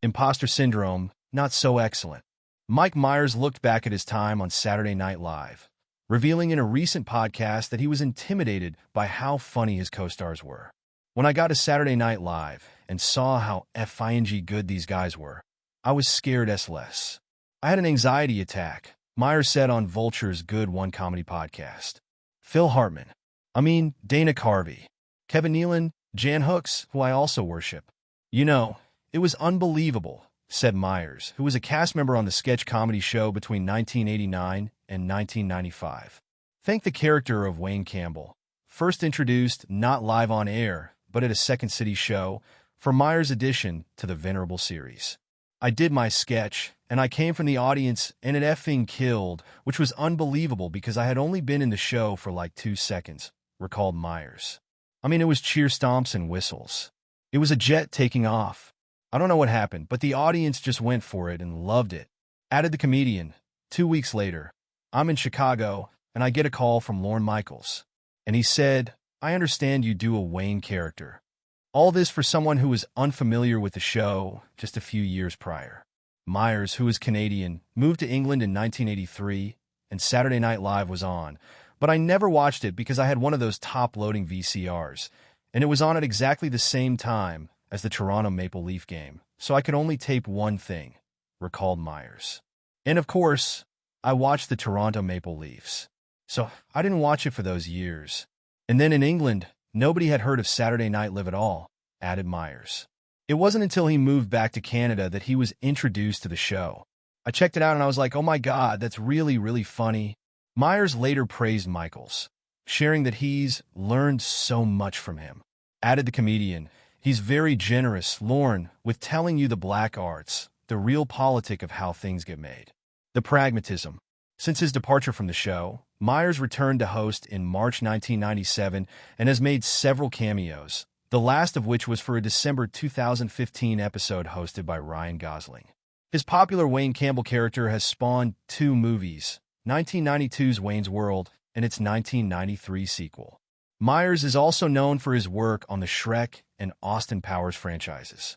Imposter syndrome, not so excellent. Mike Myers looked back at his time on Saturday Night Live, revealing in a recent podcast that he was intimidated by how funny his co-stars were. When I got to Saturday Night Live and saw how effing good these guys were, I was scared less. I had an anxiety attack, Myers said on Vulture's Good One Comedy podcast. Phil Hartman. Dana Carvey. Kevin Nealon, Jan Hooks, who I also worship. It was unbelievable, said Myers, who was a cast member on the sketch comedy show between 1989 and 1995. Thank the character of Wayne Campbell, first introduced not live on air, but at a Second City show, for Myers' addition to the venerable series. I did my sketch, and I came from the audience, and it effing killed, which was unbelievable because I had only been in the show for like 2 seconds, recalled Myers. It was cheer stomps and whistles. It was a jet taking off. I don't know what happened, but the audience just went for it and loved it. Added the comedian. 2 weeks later, I'm in Chicago, and I get a call from Lorne Michaels. And he said, I understand you do a Wayne character. All this for someone who was unfamiliar with the show just a few years prior. Myers, who is Canadian, moved to England in 1983, and Saturday Night Live was on. But I never watched it because I had one of those top-loading VCRs, and it was on at exactly the same time as the Toronto Maple Leaf game, so I could only tape one thing, recalled Myers. And of course, I watched the Toronto Maple Leafs. So I didn't watch it for those years. And then in England, nobody had heard of Saturday Night Live at all, added Myers. It wasn't until he moved back to Canada that he was introduced to the show. I checked it out and I was like, oh my God, that's really, really funny. Myers later praised Michaels, sharing that he's learned so much from him. Added the comedian, he's very generous, Lorne, with telling you the black arts, the real politic of how things get made. The pragmatism. Since his departure from the show, Myers returned to host in March 1997 and has made several cameos, the last of which was for a December 2015 episode hosted by Ryan Gosling. His popular Wayne Campbell character has spawned 2 movies, 1992's Wayne's World and its 1993 sequel. Myers is also known for his work on the Shrek and Austin Powers franchises.